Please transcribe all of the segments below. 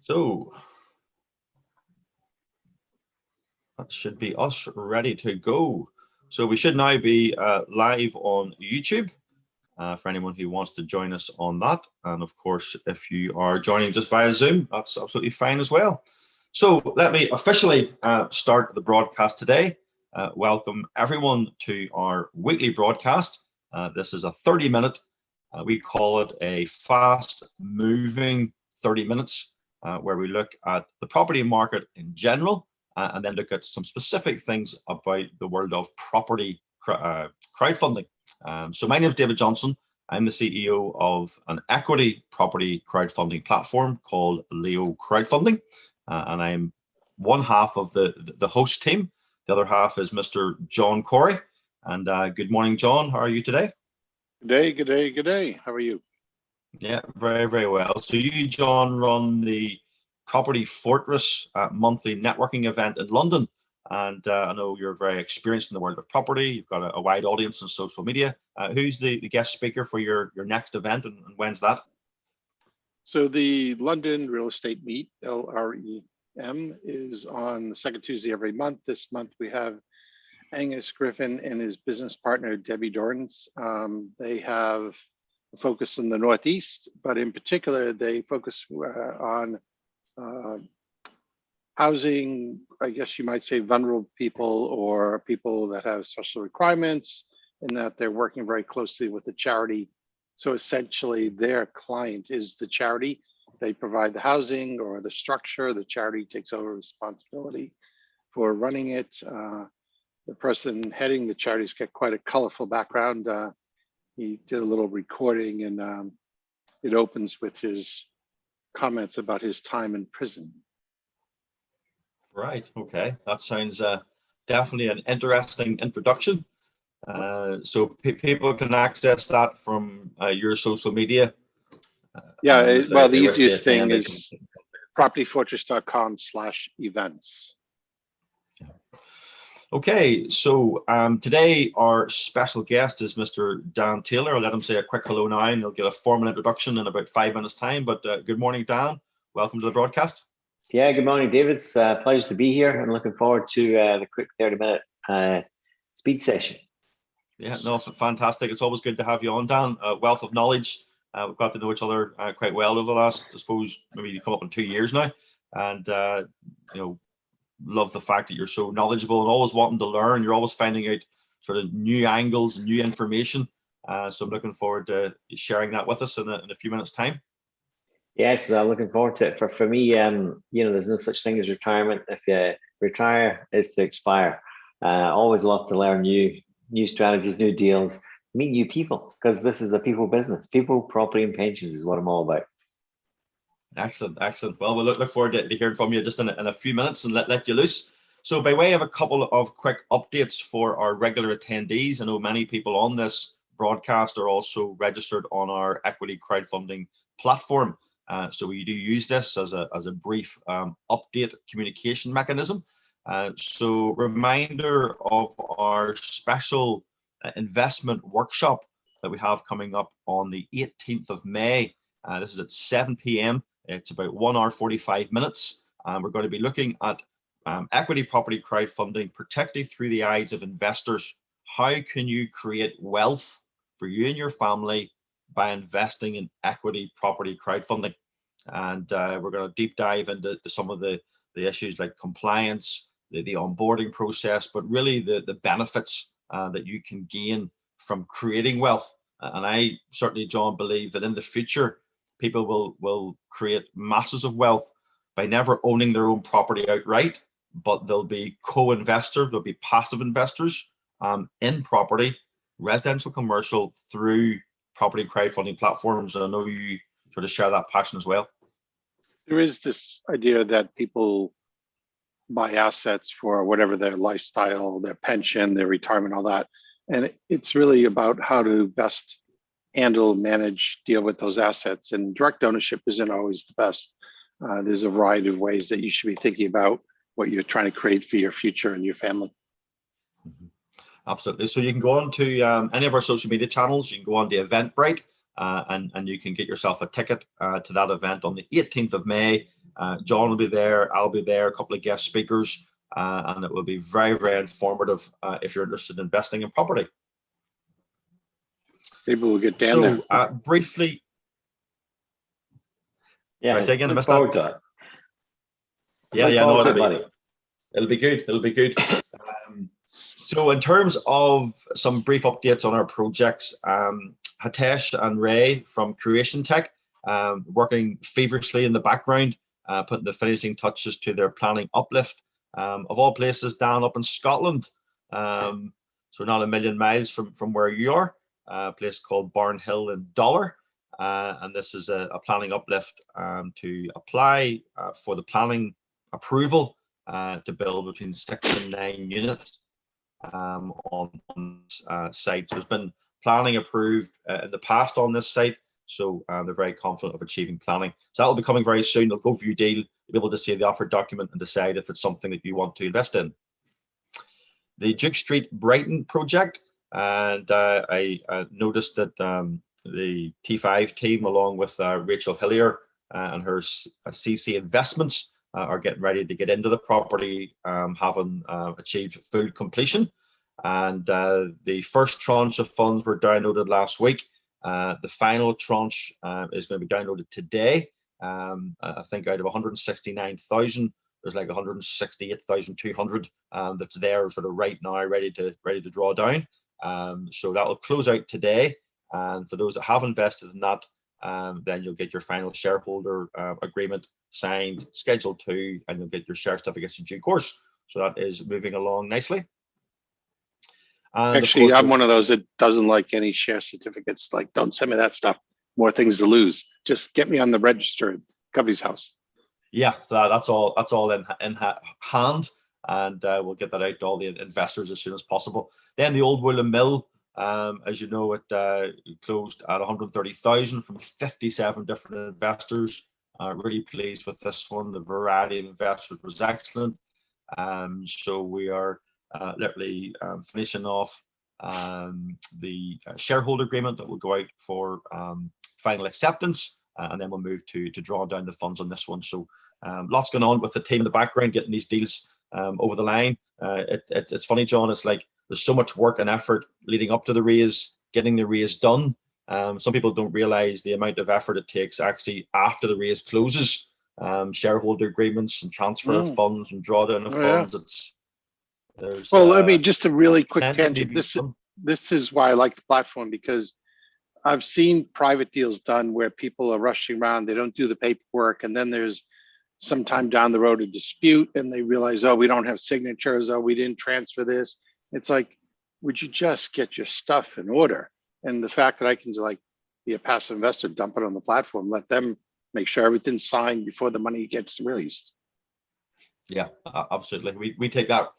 So that should be us ready to go. So we should now be live on YouTube for anyone who wants to join us on that. And of course, if you are joining just via Zoom, that's absolutely fine as well. So let me officially start the broadcast today. Welcome everyone to our weekly broadcast. This is a 30-minute, we call it a fast moving 30 minutes, where we look at the property market in general, and then look at some specific things about the world of property crowdfunding. So my name is David Johnson. I'm the CEO of an equity property crowdfunding platform called LEOcrowdfunding, and I'm one half of the host team. The other half is Mr. John Corey. And good morning, John. How are you today? Good day, good day, good day. How are you? Yeah, very, very well. So you, John, run the Property Fortress monthly networking event in London. And I know you're very experienced in the world of property. You've got a wide audience on social media. Who's the guest speaker for your next event, and when's that? So the London Real Estate Meet, LREM, is on the second Tuesday every month. This month we have Angus Griffin and his business partner, Debbie Dorrance. They have a focus in the Northeast, but in particular, they focus on housing, I guess you might say vulnerable people or people that have special requirements, and that they're working very closely with the charity. So essentially their client is the charity. They provide the housing or the structure, the charity takes over responsibility for running it. The person heading the charity's got quite a colorful background. He did a little recording, and it opens with his comments about his time in prison. Right, okay. That sounds definitely an interesting introduction. So people can access that from your social media. Yeah, well, the easiest thing is propertyfortress.com/events. Okay, so today our special guest is Mr. Dan Taylor. I'll let him say a quick hello now, and he'll get a formal introduction in about 5 minutes' time. But good morning, Dan. Welcome to the broadcast. Yeah, good morning, David. It's a pleasure to be here. I'm looking forward to the quick 30-minute speed session. Yeah, no, fantastic. It's always good to have you on, Dan. Wealth of knowledge. We've got to know each other quite well over the last, I suppose, maybe you come up in 2 years now. And, you know, love the fact that you're so knowledgeable and always wanting to learn. You're always finding out sort of new angles and new information. So I'm looking forward to sharing that with us in a few minutes' time. Yes, looking forward to it. For me, you know, there's no such thing as retirement. If you retire, is to expire. Always love to learn new strategies, new deals, meet new people, because this is a people business. People, property, and pensions is what I'm all about. Excellent, excellent. Well, we'll look forward to hearing from you just in a few minutes and let you loose. So by way of a couple of quick updates for our regular attendees, I know many people on this broadcast are also registered on our equity crowdfunding platform. So we do use this as a brief update communication mechanism. So reminder of our special investment workshop that we have coming up on the 18th of May. This is at 7 p.m. It's about 1 hour 45 minutes. We're going to be looking at equity property crowdfunding, particularly through the eyes of investors. How can you create wealth for you and your family by investing in equity property crowdfunding? And we're going to deep dive into some of the issues like compliance, the onboarding process, but really the benefits that you can gain from creating wealth. And I certainly, John, believe that in the future, people will create masses of wealth by never owning their own property outright, but they'll be co-investors, they'll be passive investors in property, residential, commercial, through property crowdfunding platforms. I know you sort of share that passion as well. There is this idea that people buy assets for whatever their lifestyle, their pension, their retirement, all that. And it's really about how to best handle, manage, deal with those assets. And direct ownership isn't always the best. There's a variety of ways that you should be thinking about what you're trying to create for your future and your family. Absolutely. So you can go on to any of our social media channels. You can go on to Eventbrite and you can get yourself a ticket to that event on the 18th of May. John will be there. I'll be there. A couple of guest speakers, and it will be very, very informative if you're interested in investing in property. Maybe we'll get down there. So briefly, Yeah, should I say again? I look missed forward that. to it. Yeah, Look yeah, no, forward to it, buddy. it'll be good. It'll be good. So in terms of some brief updates on our projects, Hitesh and Ray from Creation Tech, working feverishly in the background, putting the finishing touches to their planning uplift. Of all places, down up in Scotland, so not a million miles from where you are, a place called Barnhill in Dollar. And this is a planning uplift to apply for the planning approval to build between 6 and 9 units on site. So there's been planning approved in the past on this site, so they're very confident of achieving planning. So that will be coming very soon. They'll go view deal, you'll be able to see the offer document and decide if it's something that you want to invest in. The Duke Street Brighton project, and I noticed that the T5 team, along with Rachel Hillier and her CC Investments, are getting ready to get into the property, having achieved full completion. And the first tranche of funds were downloaded last week. The final tranche is going to be downloaded today. I think out of 169,000, there's like 168,200 that's there sort of right now, ready to draw down. So that will close out today. And for those that have invested in that, then you'll get your final shareholder agreement signed, Schedule 2, and you'll get your share certificates in due course. So that is moving along nicely. And actually, I'm one of those that doesn't like any share certificates. Like, don't send me that stuff. More things to lose. Just get me on the register at Company's House. Yeah, so that's all in hand, and we'll get that out to all the investors as soon as possible. Then the Old William Mill, as you know, it closed at 130,000 from 57 different investors. Really pleased with this one. The variety of investors was excellent. So we are literally finishing off the shareholder agreement that will go out for final acceptance, and then we'll move to draw down the funds on this one. So lots going on with the team in the background, getting these deals over the line. It's funny, John, it's like there's so much work and effort leading up to the raise, getting the raise done. Some people don't realize the amount of effort it takes actually after the raise closes. Shareholder agreements and transfer of funds and drawdown of funds. Yeah. Well, I mean, just a really quick tangent. This is why I like the platform, because I've seen private deals done where people are rushing around, they don't do the paperwork, and then there's sometime down the road a dispute and they realize, oh, we don't have signatures, oh, we didn't transfer this. It's like, would you just get your stuff in order? And the fact that I can like be a passive investor, dump it on the platform, let them make sure everything's signed before the money gets released. Yeah, absolutely. We take that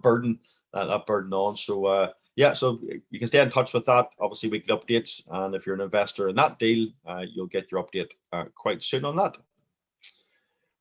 burden on. So yeah, so you can stay in touch with that. Obviously, weekly updates, and if you're an investor in that deal, you'll get your update quite soon on that.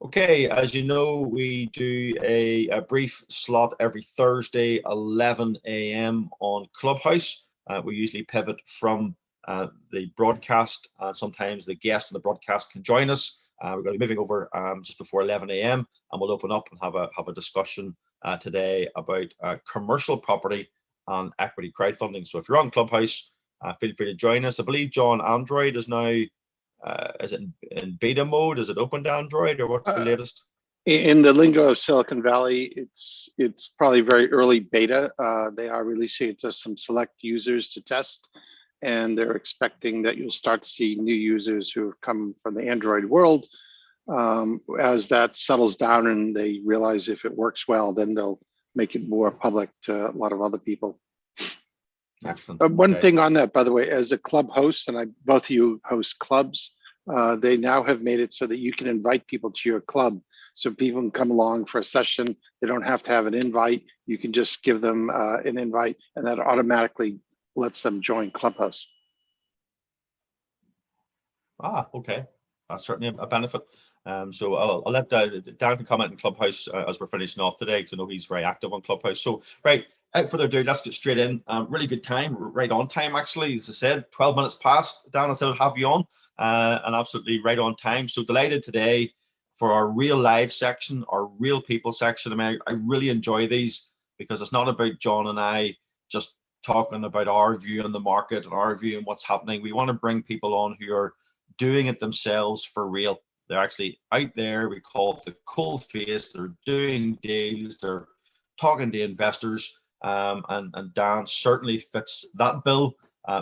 Okay, as you know, we do a brief slot every Thursday, 11 a.m. on Clubhouse. We usually pivot from the broadcast. Sometimes the guest on the broadcast can join us. We're going to be moving over just before 11 a.m. and we'll open up and have a discussion today about commercial property and equity crowdfunding. So if you're on Clubhouse, feel free to join us. I believe, John, Android is now, is it in beta mode? Is it open to Android, or what's the latest? In the lingo of Silicon Valley, it's probably very early beta. They are releasing it to some select users to test, and they're expecting that you'll start to see new users who have come from the Android world. As that settles down and they realize if it works well, then they'll make it more public to a lot of other people. Excellent. One thing on that, by the way, as a club host, and both of you host clubs, they now have made it so that you can invite people to your club. So people can come along for a session. They don't have to have an invite. You can just give them an invite, and that automatically lets them join Clubhouse. Okay. That's certainly a benefit. So I'll let Dan comment in Clubhouse as we're finishing off today, because I know he's very active on Clubhouse. So, right, without further ado, let's get straight in. Really good time, right on time, actually. As I said, 12 minutes past. Dan, I said I'd have you on, and absolutely right on time. So delighted today for our real live section, our real people section. I mean, I really enjoy these because it's not about John and I just talking about our view on the market and our view on what's happening. We want to bring people on who are doing it themselves for real. They're actually out there. We call it the cold face. They're doing deals. They're talking to investors. And Dan certainly fits that bill.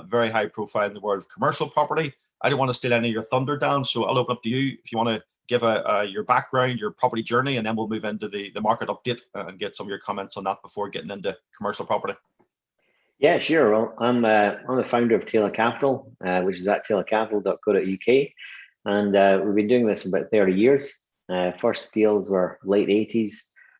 Very high profile in the world of commercial property. I don't want to steal any of your thunder, Dan, so I'll open up to you if you want to give your background, your property journey, and then we'll move into the market update and get some of your comments on that before getting into commercial property. Yeah, sure. Well, I'm the founder of Taylor Capital, which is at taylorcapital.co.uk, and we've been doing this about 30 years. First deals were late 80s.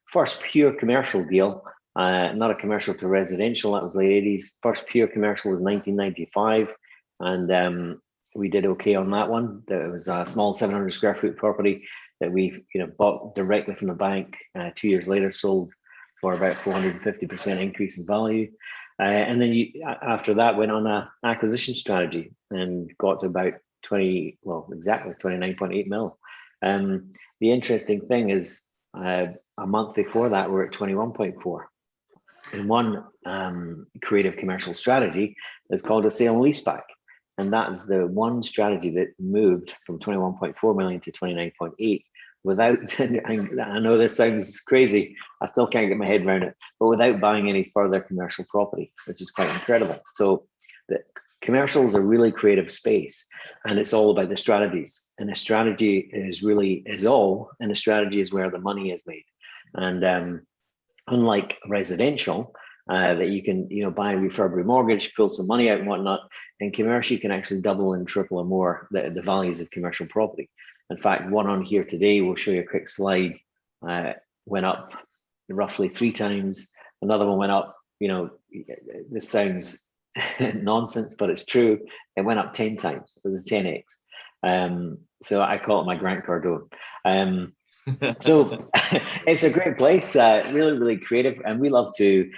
First pure commercial deal, not a commercial to residential, that was late 80s. First pure commercial was 1995, and we did okay on that one. It was a small 700 square foot property that we bought directly from the bank. 2 years later, sold for about 450% increase in value. And then after that went on an acquisition strategy and got to about exactly 29.8 mil. The interesting thing is a month before that, we're at 21.4. And one creative commercial strategy is called a sale and leaseback. And that is the one strategy that moved from 21.4 million to 29.8 without, I know this sounds crazy, I still can't get my head around it, but without buying any further commercial property, which is quite incredible. So the commercial is a really creative space, and it's all about the strategies. And the strategy is all, and the strategy is where the money is made. And unlike residential, that you can buy a refurb remortgage, pull some money out and whatnot, in commercial you can actually double and triple or more the values of commercial property. In fact, one on here today, we'll show you a quick slide, went up roughly 3 times. Another one went up, this sounds nonsense, but it's true. It went up 10 times. It was a 10x. So I call it my Grant Cardone. So it's a great place, really, really creative. And we love to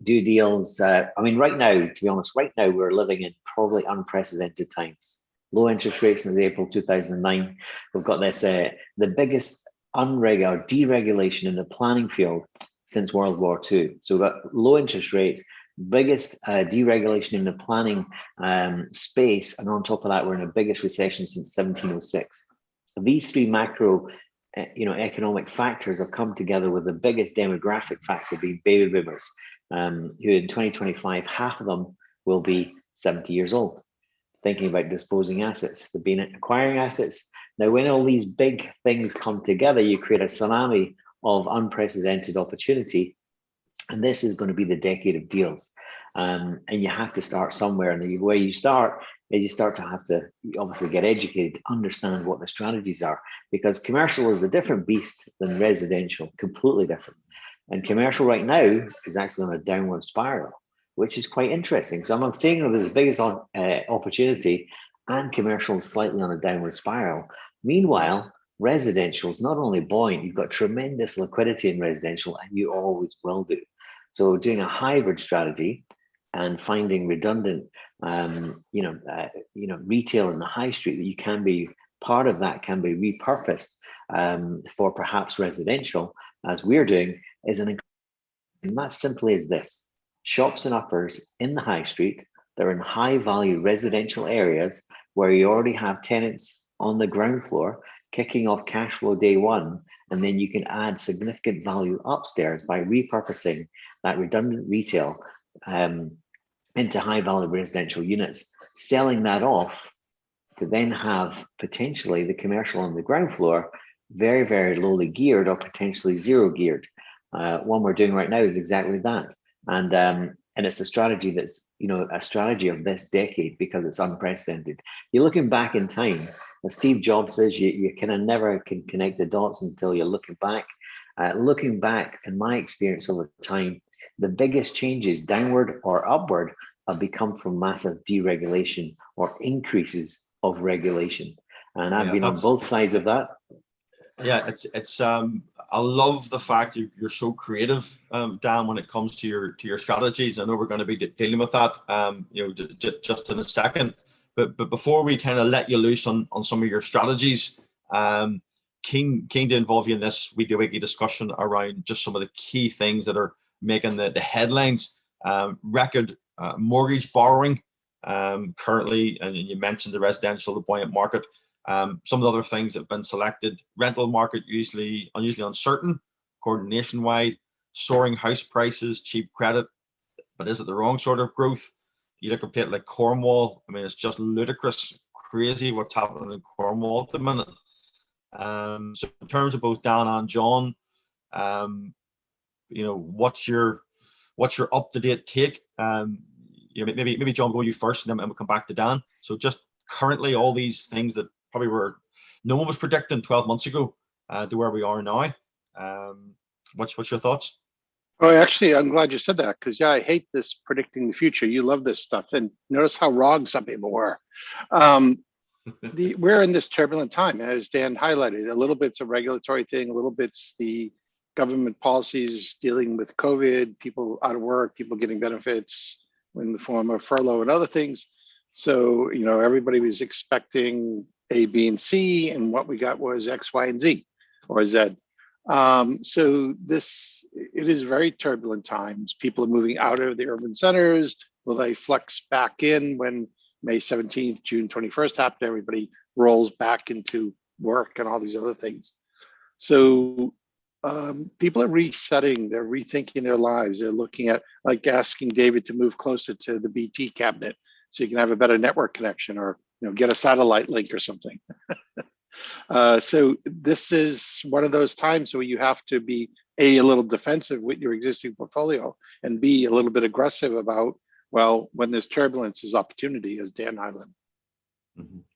do deals. I mean, right now, to be honest, we're living in probably unprecedented times. Low interest rates since April 2009. We've got this, the biggest deregulation in the planning field since World War II. So we've got low interest rates, biggest deregulation in the planning space. And on top of that, we're in the biggest recession since 1706. These 3 macro economic factors have come together with the biggest demographic factor being baby boomers, who in 2025, half of them will be 70 years old, thinking about disposing assets. They've been acquiring assets. Now, when all these big things come together, you create a tsunami of unprecedented opportunity. And this is going to be the decade of deals. And you have to start somewhere. And the way you start is you start to have to obviously get educated, understand what the strategies are, because commercial is a different beast than residential, completely different. And commercial right now is actually on a downward spiral, which is quite interesting. So I'm saying there's the biggest opportunity, and commercial is slightly on a downward spiral. Meanwhile, residential is not only buoyant, you've got tremendous liquidity in residential, and you always will do. So doing a hybrid strategy and finding redundant, retail in the high street that you can be part of, that can be repurposed for perhaps residential, as we're doing, is and that simply is this: shops and uppers in the high street. They're in high value residential areas where you already have tenants on the ground floor kicking off cash flow day one, and then you can add significant value upstairs by repurposing that redundant retail into high value residential units, selling that off to then have potentially the commercial on the ground floor very, very lowly geared or potentially zero geared. One we're doing right now is exactly that. And it's a strategy that's, a strategy of this decade because it's unprecedented. You're looking back in time, as Steve Jobs says, you kind of never can connect the dots until you're looking back. Looking back, in my experience over time, the biggest changes, downward or upward, have become from massive deregulation or increases of regulation. And I've been on both sides of that. Yeah, it's I love the fact you're so creative, Dan, when it comes to your strategies. I know we're going to be dealing with that, just in a second. But before we kind of let you loose on some of your strategies, keen to involve you in this weekly discussion around just some of the key things that are making the headlines. Record mortgage borrowing currently, and you mentioned the residential, the buoyant market. Some of the other things that have been selected: rental market unusually uncertain, according to Nationwide; soaring house prices, cheap credit, but is it the wrong sort of growth? You look at it like Cornwall. I mean, it's just ludicrous, crazy what's happening in Cornwall at the minute. So in terms of both Dan and John, what's your up-to-date take? Maybe John, go you first, and then we'll come back to Dan. So just currently, all these things that probably no one was predicting 12 months ago, to where we are now. What's your thoughts? Oh, actually, I'm glad you said that, because yeah, I hate this predicting the future. You love this stuff, and notice how wrong some people were. We're in this turbulent time, as Dan highlighted. A little bit's a regulatory thing, a little bit's the government policies dealing with COVID, people out of work, people getting benefits in the form of furlough and other things. So, everybody was expecting A, B, and C, and what we got was X, Y, and Z, or Z. So it is very turbulent times. People are moving out of the urban centers. Will they flex back in when May 17th, June 21st happen? Everybody rolls back into work and all these other things. So people are resetting, they're rethinking their lives. They're looking at, like, asking David to move closer to the BT cabinet so you can have a better network connection, or get a satellite link or something. So this is one of those times where you have to be a little defensive with your existing portfolio, and be a little bit aggressive about, well, when there's turbulence, there's opportunity, as Dan highlighted.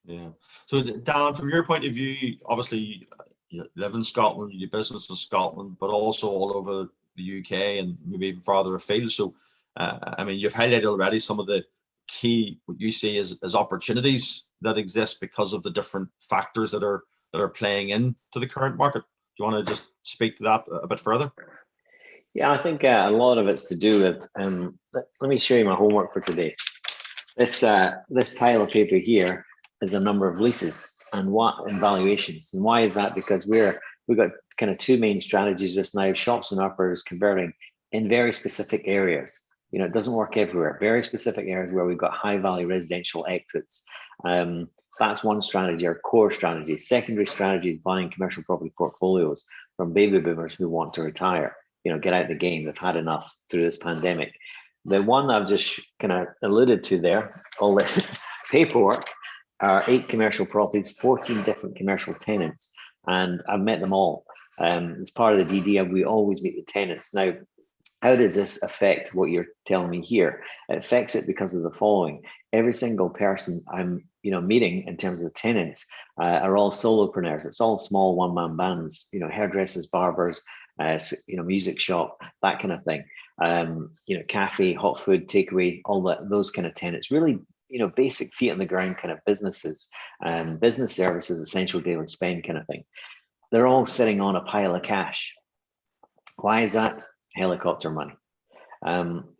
Yeah. So Dan, from your point of view, obviously you live in Scotland, you do business in Scotland, but also all over the UK and maybe even farther afield. So, I mean, you've highlighted already some of the key, what you see as opportunities that exist because of the different factors that are playing into the current market. Do you want to just speak to that a bit further? Yeah, I think a lot of it's to do with, let me show you my homework for today. This pile of paper here is a number of leases and valuations. And why is that? Because we've got kind of two main strategies just now: shops and uppers converting in very specific areas. It doesn't work everywhere. Very specific areas where we've got high value residential exits. That's one strategy, our core strategy. Secondary strategy is buying commercial property portfolios from baby boomers who want to retire, get out of the game. They've had enough through this pandemic. The one I've just kind of alluded to there, all this paperwork, are 8 commercial properties, 14 different commercial tenants, and I've met them all. As part of the DD, we always meet the tenants. Now, how does this affect what you're telling me here? It affects it because of the following. Every single person I'm meeting in terms of tenants are all solopreneurs. It's all small one-man bands, hairdressers, barbers, music shop, that kind of thing. Cafe, hot food, takeaway, all those kind of tenants. Really, basic feet on the ground kind of businesses, business services, essential daily spend kind of thing. They're all sitting on a pile of cash. Why is that? Helicopter money.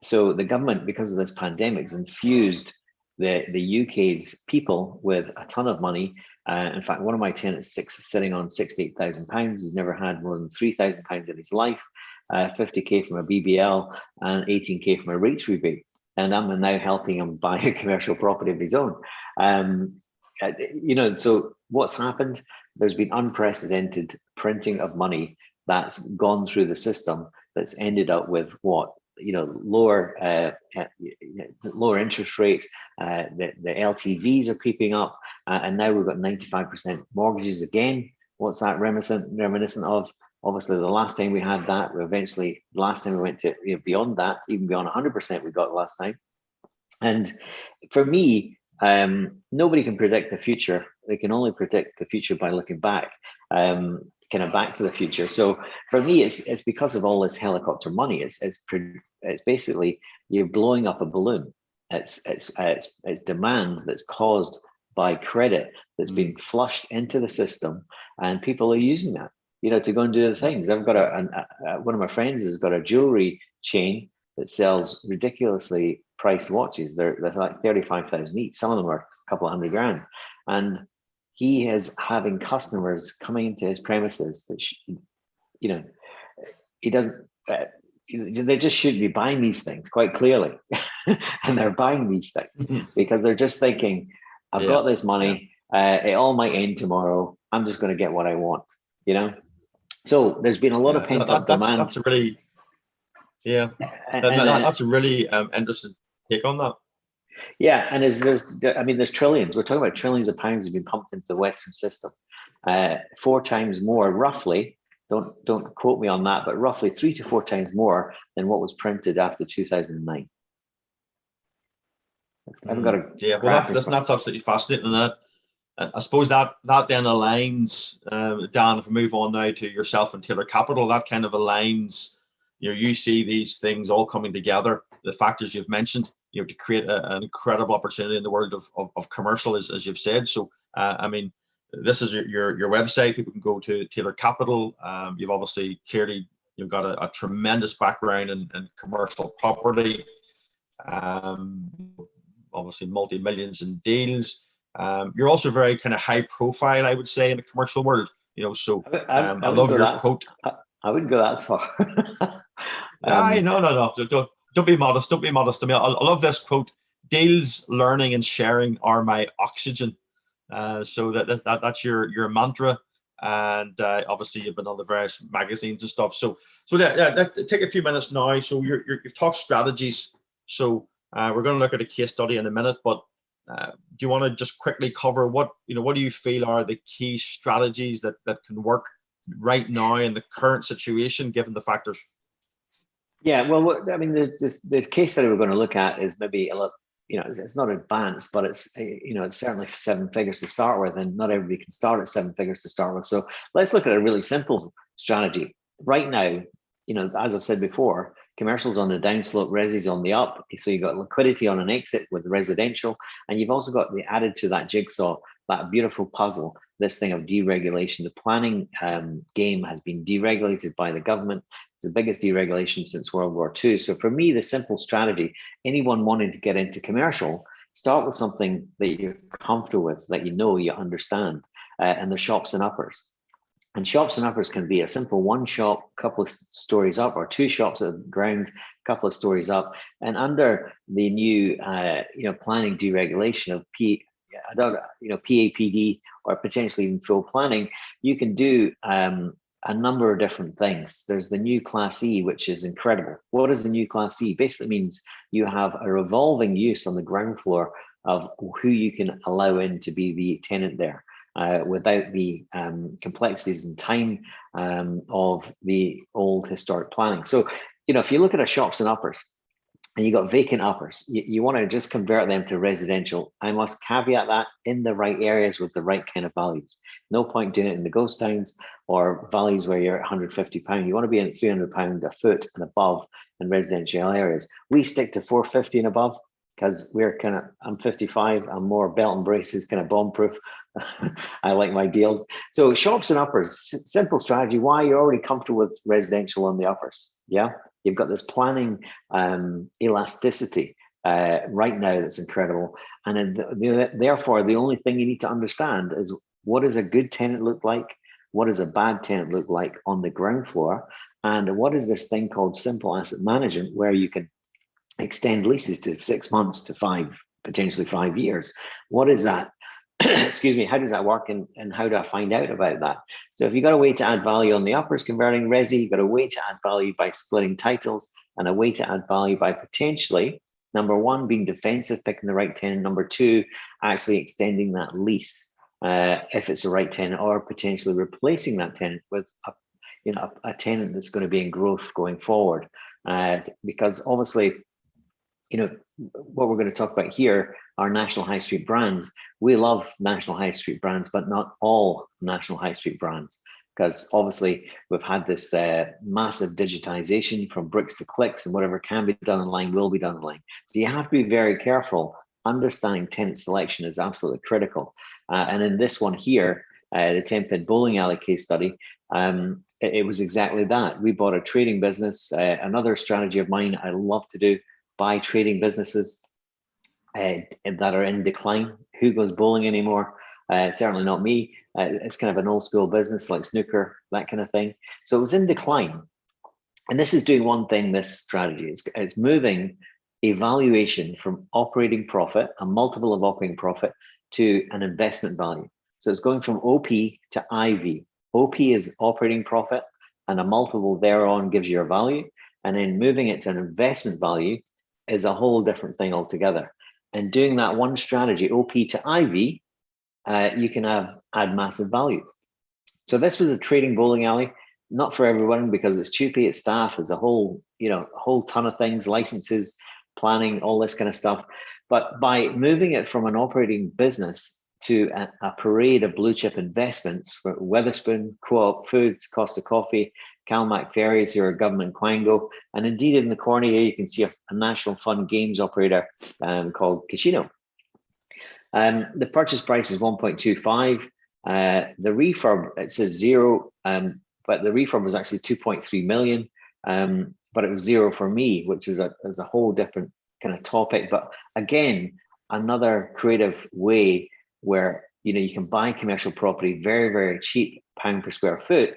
So the government, because of this pandemic, has infused the UK's people with a ton of money. In fact, one of my tenants sitting on £68,000. He's never had more than £3,000 in his life, 50k from a BBL and 18k from a rates rebate. And I'm now helping him buy a commercial property of his own. So what's happened? There's been unprecedented printing of money that's gone through the system, that's ended up with lower interest rates. The LTVs are creeping up, and now we've got 95% mortgages again. What's that reminiscent of? Obviously, the last time we had that, last time we went to beyond that, even beyond 100% we got last time. And for me, nobody can predict the future. They can only predict the future by looking back. Kind of back to the future. So for me, it's because of all this helicopter money. It's basically you're blowing up a balloon. It's demand that's caused by credit that's being flushed into the system, and people are using that, to go and do the things. I've got one of my friends has got a jewelry chain that sells ridiculously priced watches. They're like 35,000 each. Some of them are a couple of $100,000, and he is having customers coming into his premises that, you know, he doesn't, they just shouldn't be buying these things quite clearly. And they're buying these things because they're just thinking, I've got this money, it all might end tomorrow. I'm just going to get what I want, you know? So there's been a lot of pent up demand. That's a really, that's a really interesting take on that. Yeah, and there's trillions. We're talking about trillions of pounds have been pumped into the Western system, 4 times more, roughly. Don't quote me on that, but roughly 3 to 4 times more than what was printed after 2009. I haven't got a well, that's absolutely fascinating. And that, I suppose that then aligns, Dan. If we move on now to yourself and Taylor Capital, that kind of aligns. You see these things all coming together. The factors you've mentioned, to create an incredible opportunity in the world of commercial, as you've said. So, I mean, this is your website. People can go to Taylor Capital. You've obviously you've got a tremendous background in commercial property. Obviously multi-millions in deals. You're also very kind of high profile, I would say, in the commercial world. So I love your quote. I wouldn't go that far. No. Don't be modest. Don't be modest. I mean, I love this quote: "Deals, learning, and sharing are my oxygen." So that's your mantra, and obviously you've been on the various magazines and stuff. So let's take a few minutes now. So you've talked strategies. So we're going to look at a case study in a minute, but do you want to just quickly cover what do you feel are the key strategies that can work right now in the current situation, given the factors? Yeah, well, I mean, the case study we're going to look at is maybe a lot. It's not advanced, but it's it's certainly 7 figures to start with, and not everybody can start at 7 figures to start with. So let's look at a really simple strategy right now. As I've said before, commercial's on the downslope, resi's on the up. So you've got liquidity on an exit with residential, and you've also got added to that jigsaw, that beautiful puzzle, this thing of deregulation. The planning game has been deregulated by the government. It's the biggest deregulation since World War II. So for me, the simple strategy, anyone wanting to get into commercial, start with something that you're comfortable with, that you understand, and the shops and uppers. And shops and uppers can be a simple 1 shop, couple of stories up, or 2 shops at the ground, couple of stories up. And under the new, planning deregulation of PAPD, or potentially even full planning, you can do a number of different things. There's the new Class E, which is incredible. What is the new Class E? Basically means you have a revolving use on the ground floor of who you can allow in to be the tenant there, without the complexities and time of the old historic planning. So, if you look at a shops and uppers, and you got vacant uppers, you want to just convert them to residential. I must caveat that in the right areas with the right kind of values. No point doing it in the ghost towns or values where you're at £150. You want to be in £300 a foot and above in residential areas. We stick to £450 and above because I'm 55, I'm more belt and braces, kind of bomb proof. I like my deals. So shops and uppers, simple strategy. Why? You're already comfortable with residential on the uppers. Yeah. You've got this planning elasticity right now that's incredible. And therefore, the only thing you need to understand is, what does a good tenant look like? What does a bad tenant look like on the ground floor? And what is this thing called simple asset management, where you can extend leases to 6 months to 5, potentially 5 years? What is that? Excuse me, how does that work, and how do I find out about that? So if you've got a way to add value on the uppers converting resi, you've got a way to add value by splitting titles, and a way to add value by potentially, number 1, being defensive, picking the right tenant, number 2, actually extending that lease if it's the right tenant, or potentially replacing that tenant with a tenant that's going to be in growth going forward. Because obviously, what we're going to talk about here are national high street brands. We love national high street brands, but not all national high street brands, because obviously we've had this massive digitization from bricks to clicks, and whatever can be done online will be done online. So you have to be very careful. Understanding tenant selection is absolutely critical. And in this one here, the 10th bowling alley case study, it was exactly that. We bought a trading business. Another strategy of mine I love to do, buy trading businesses that are in decline. Who goes bowling anymore? Certainly not me. It's kind of an old school business like snooker, that kind of thing. So it was in decline. And this is doing one thing, this strategy. It's moving evaluation from operating profit, a multiple of operating profit, to an investment value. So it's going from OP to IV. OP is operating profit, and a multiple thereon gives you a value. And then moving it to an investment value is a whole different thing altogether. And doing that one strategy, OP to IV, you can add massive value. So this was a trading bowling alley, not for everyone because it's cheapy, it's staff, there's a whole ton of things, licenses, planning, all this kind of stuff. But by moving it from an operating business to a parade of blue chip investments for Weatherspoon, Co-op Food, Costa Coffee, Calmac Ferries, who are government Quango, and indeed in the corner here you can see a national fund games operator called Casino. The purchase price is 1.25. The refurb, it says 0, but the refurb was actually 2.3 million, but it was 0 for me, which is a whole different kind of topic. But again, another creative way where you can buy commercial property very, very cheap, pound per square foot,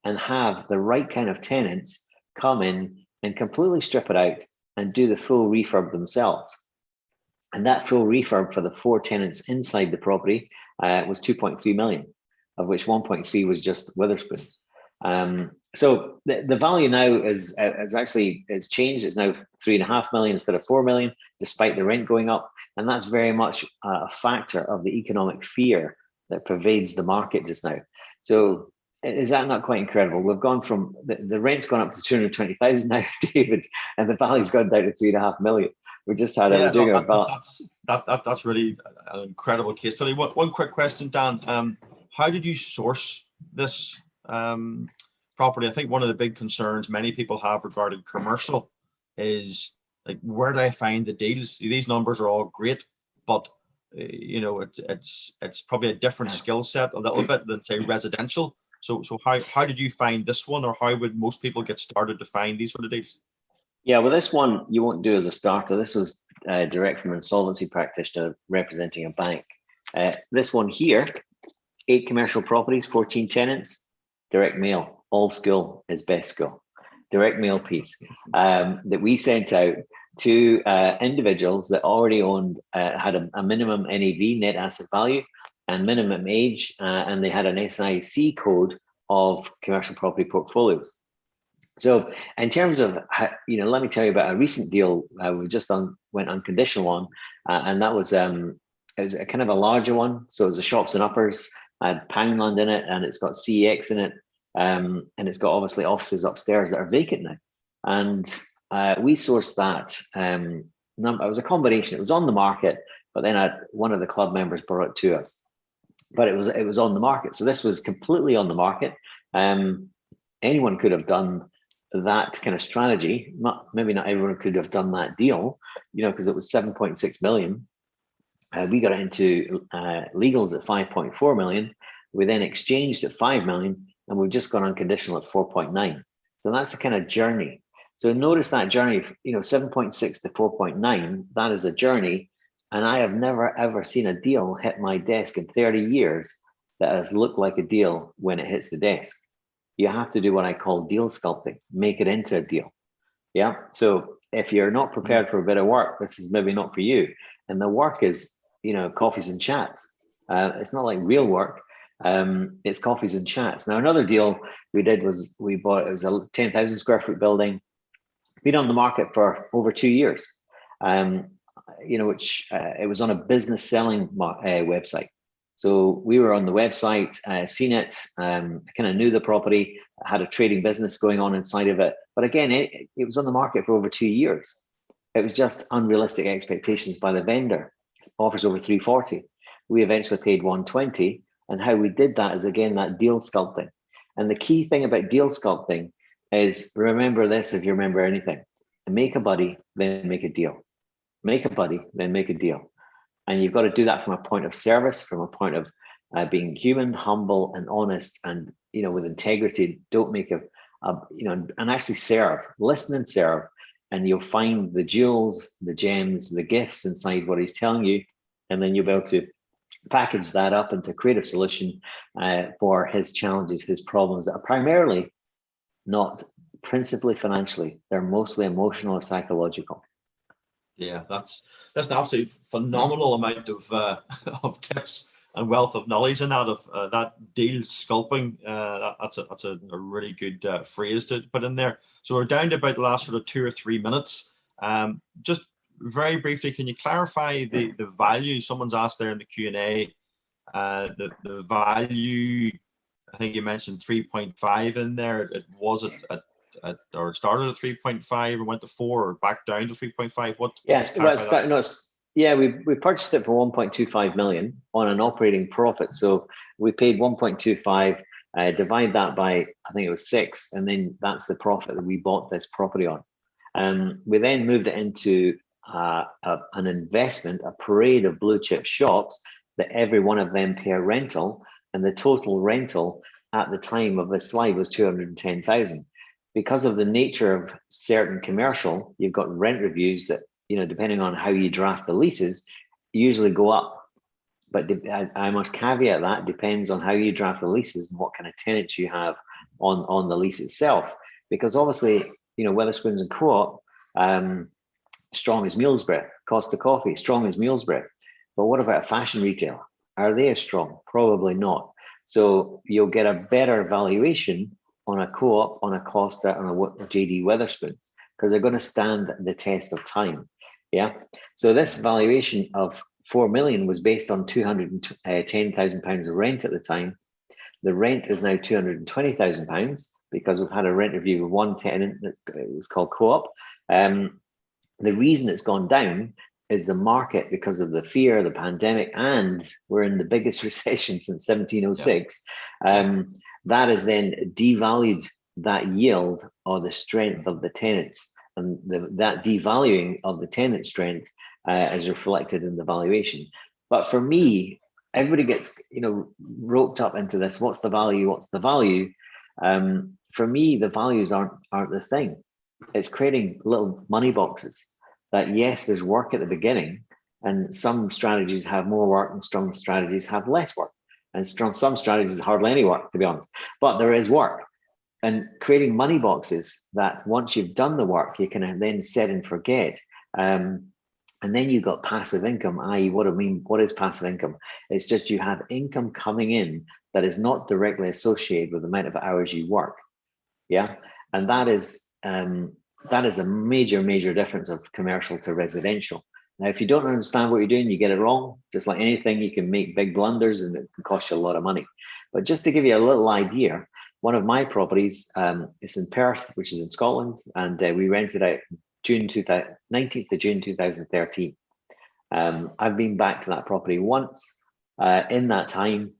and have the right kind of tenants come in and completely strip it out and do the full refurb themselves. And that full refurb for the 4 tenants inside the property was 2.3 million, of which 1.3 was just Witherspoons. So the value now is actually, it's changed. It's now 3.5 million instead of 4 million, despite the rent going up. And that's very much a factor of the economic fear that pervades the market just now. So is that not quite incredible? We've gone from, the rent's gone up to 220,000 now, David, and the value's gone down to 3.5 million. We just had that's really an incredible case study. One quick question, Dan. How did you source this property? I think one of the big concerns many people have regarding commercial is like, where do I find the deals? These numbers are all great, but it's probably a different skill set a little bit than say residential. So how did you find this one, or how would most people get started to find these sort of deals? Yeah, well, this one you won't do as a starter. This was direct from an insolvency practitioner representing a bank. This one here, 8 commercial properties, 14 tenants, direct mail, all school is best school. Direct mail piece that we sent out to individuals that already owned, had a minimum NAV, net asset value, and minimum age, and they had an SIC code of commercial property portfolios. So in terms of, let me tell you about a recent deal we just went unconditional on, and that was it was a kind of a larger one. So it was a shops and uppers, had Poundland in it, and it's got CEX in it, and it's got obviously offices upstairs that are vacant now. And we sourced that. It was a combination. It was on the market, but then one of the club members brought it to us. But it was on the market. So this was completely on the market. Anyone could have done that kind of strategy. Maybe not everyone could have done that deal, because it was 7.6 million. We got it into legals at 5.4 million. We then exchanged at 5 million, and we've just gone unconditional at 4.9. So that's the kind of journey. So notice that journey, 7.6 to 4.9, that is a journey. And I have never, ever seen a deal hit my desk in 30 years that has looked like a deal when it hits the desk. You have to do what I call deal sculpting, make it into a deal. Yeah. So if you're not prepared for a bit of work, this is maybe not for you. And the work is, coffees and chats. It's not like real work. It's coffees and chats. Now, another deal we did was it was a 10,000 square foot building, been on the market for over 2 years. Which it was on a business selling website. So we were on the website, seen it, kind of knew the property, had a trading business going on inside of it. But again, it was on the market for over 2 years. It was just unrealistic expectations by the vendor. Offers over 340. We eventually paid 120. And how we did that is, again, that deal sculpting. And the key thing about deal sculpting is, remember this if you remember anything: make a buddy, then make a deal. Make a buddy, then make a deal. And you've got to do that from a point of service, from a point of being human, humble, and honest, and with integrity. Don't make and actually serve, listen and serve, and you'll find the jewels, the gems, the gifts inside what he's telling you, and then you'll be able to package that up into a creative solution for his challenges, his problems that are primarily not principally financially. They're mostly emotional or psychological. Yeah, that's an absolutely phenomenal amount of of tips and wealth of knowledge in that of that deal sculpting. That's a really good phrase to put in there. So we're down to about the last sort of 2 or 3 minutes. Just very briefly, can you clarify the value? Someone's asked there in the Q&A, the value. I think you mentioned 3.5 in there. It was or started at 3.5 and went to 4 or back down to 3.5. What? Yeah, we purchased it for 1.25 million on an operating profit. So we paid 1.25, divide that by, I think it was 6, and then that's the profit that we bought this property on. We then moved it into an investment, a parade of blue chip shops that every one of them pay a rental, and the total rental at the time of this slide was 210,000. Because of the nature of certain commercial, you've got rent reviews that, depending on how you draft the leases, usually go up. But I must caveat that depends on how you draft the leases and what kind of tenants you have on the lease itself. Because obviously, Wetherspoons and Co-op, strong as mule's breath. Costa Coffee, strong as mule's breath. But what about a fashion retailer? Are they as strong? Probably not. So you'll get a better valuation on a Co-op, on a Costa, on a JD Wetherspoons, because they're going to stand the test of time. Yeah. So this valuation of 4 million was based on 210,000 pounds of rent at the time. The rent is now 220,000 pounds because we've had a rent review with one tenant that was called Co-op. The reason it's gone down is the market, because of the fear, the pandemic, and we're in the biggest recession since 1706. That has then devalued that yield or the strength of the tenants, and that devaluing of the tenant strength is reflected in the valuation. But for me, everybody gets roped up into this. What's the value? What's the value? For me, the values aren't the thing. It's creating little money boxes. That yes, there's work at the beginning, and some strategies have more work, and some strategies have less work, and some strategies hardly any work, to be honest. But there is work, and creating money boxes that once you've done the work, you can then set and forget. And then you've got passive income, i.e., what is passive income? It's just you have income coming in that is not directly associated with the amount of hours you work. Yeah, and that is a major difference of commercial to residential. Now, if you don't understand what you're doing, you get it wrong. Just like anything, you can make big blunders and it can cost you a lot of money. But just to give you a little idea, one of my properties is in Perth, which is in Scotland, and we rented out 19th of June 2013. I've been back to that property once in that time,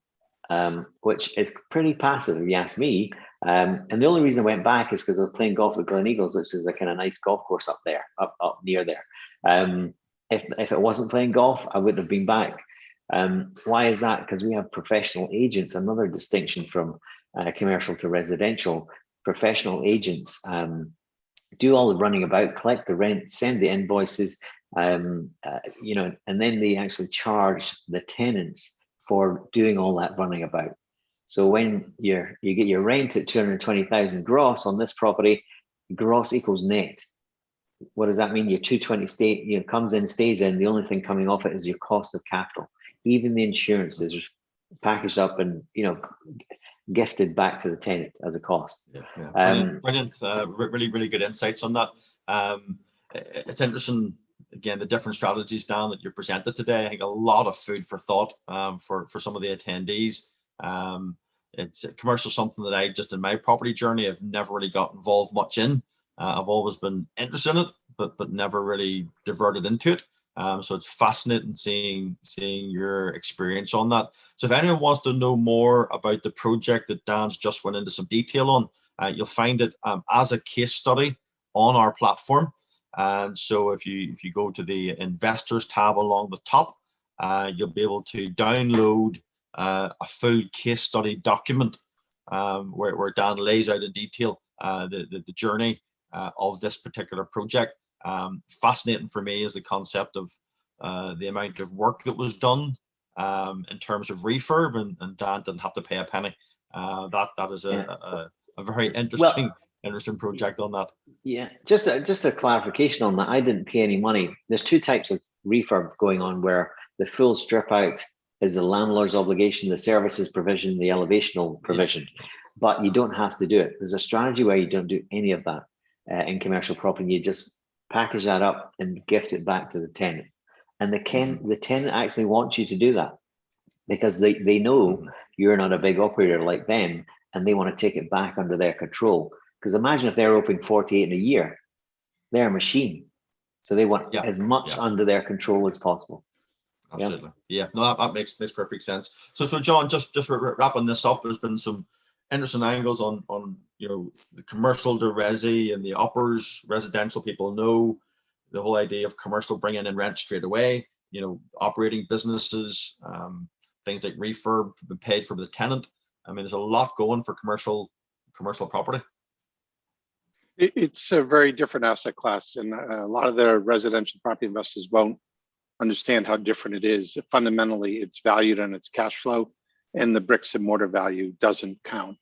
which is pretty passive if you ask me. And the only reason I went back is because I was playing golf at Glen Eagles, which is a kind of nice golf course up there, up near there. If it wasn't playing golf, I wouldn't have been back. Why is that? Because we have professional agents. Another distinction from commercial to residential. Professional agents do all the running about, collect the rent, send the invoices, and then they actually charge the tenants for doing all that running about. So when you get your rent at 220,000 gross on this property, gross equals net. What does that mean? Your 220 comes in, stays in. The only thing coming off it is your cost of capital. Even the insurance is packaged up and gifted back to the tenant as a cost. Brilliant. Really good insights on that. It's interesting. Again, the different strategies, Dan, that you presented today. I think a lot of food for thought for some of the attendees. It's commercial, something that I just in my property journey I've never really got involved much in. I've always been interested in it, but never really diverted into it. So it's fascinating seeing your experience on that. So if anyone wants to know more about the project that Dan's just went into some detail on, you'll find it as a case study on our platform. And so if you go to the investors tab along the top, you'll be able to download a full case study document where Dan lays out in detail the journey of this particular project. Fascinating for me is the concept of the amount of work that was done in terms of refurb, and Dan didn't have to pay a penny. That is a very interesting project on that. Yeah, just a clarification on that. I didn't pay any money. There's two types of refurb going on, where the full strip out is the landlord's obligation, the services provision, the elevational provision, but you don't have to do it. There's a strategy where you don't do any of that in commercial property. You just package that up and gift it back to the tenant. And the tenant actually wants you to do that, because they know you're not a big operator like them, and they want to take it back under their control. Because imagine if they're opening 48 in a year, they're a machine. So they want as much under their control as possible. Absolutely. Yeah, no, that makes perfect sense. So John, just wrapping this up, there's been some interesting angles on the commercial to resi and the uppers. Residential people know the whole idea of commercial bringing in rent straight away, operating businesses, things like refurb paid for the tenant. I mean, there's a lot going for commercial property. It's a very different asset class, and a lot of the residential property investors won't understand how different it is. Fundamentally, it's valued on its cash flow, and the bricks and mortar value doesn't count.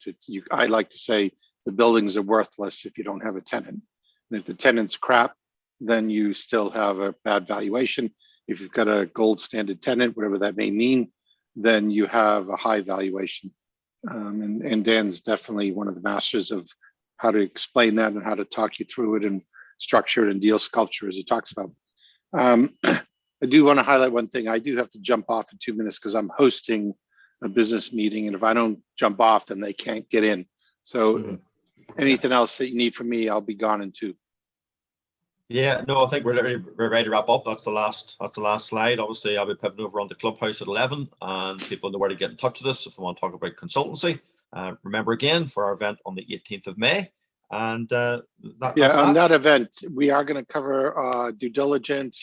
I like to say the buildings are worthless if you don't have a tenant. And if the tenant's crap, then you still have a bad valuation. If you've got a gold standard tenant, whatever that may mean, then you have a high valuation. And Dan's definitely one of the masters of how to explain that and how to talk you through it and structure it and deal sculpture, as he talks about. I do want to highlight one thing. I do have to jump off in 2 minutes because I'm hosting a business meeting, and if I don't jump off, then they can't get in. So anything else that you need from me, I'll be gone in 2. Yeah, no, I think we're ready to wrap up. That's the last slide. Obviously, I'll be pivoting over on the Clubhouse at 11, and people know where to get in touch with us if they want to talk about consultancy. Remember again, for our event on the 18th of May. And on that event, we are going to cover due diligence.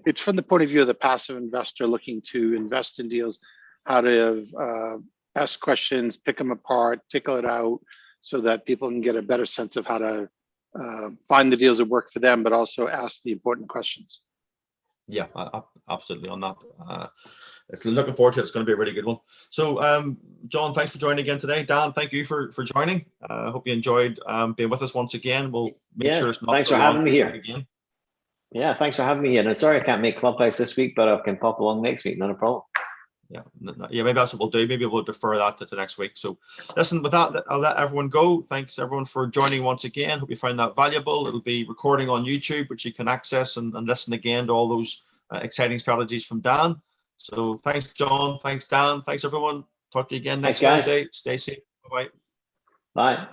It's from the point of view of the passive investor looking to invest in deals, how to ask questions, pick them apart, tickle it out, so that people can get a better sense of how to find the deals that work for them, but also ask the important questions. Yeah, absolutely on that. Looking forward to it. It's going to be a really good one. So, John, thanks for joining again today. Dan, thank you for joining. I hope you enjoyed being with us once again. We'll make sure it's not. Thanks for having me here again. Yeah, thanks for having me here. And sorry I can't make Clubhouse this week, but I can pop along next week. Not a problem. Yeah, maybe that's what we'll do. Maybe we'll defer that to next week. So listen, with that, I'll let everyone go. Thanks everyone for joining once again. Hope you find that valuable. It'll be recording on YouTube, which you can access and listen again to all those exciting strategies from Dan. So thanks, John. Thanks, Dan. Thanks, everyone. Talk to you again next Thursday. Stay safe. Bye-bye. Bye.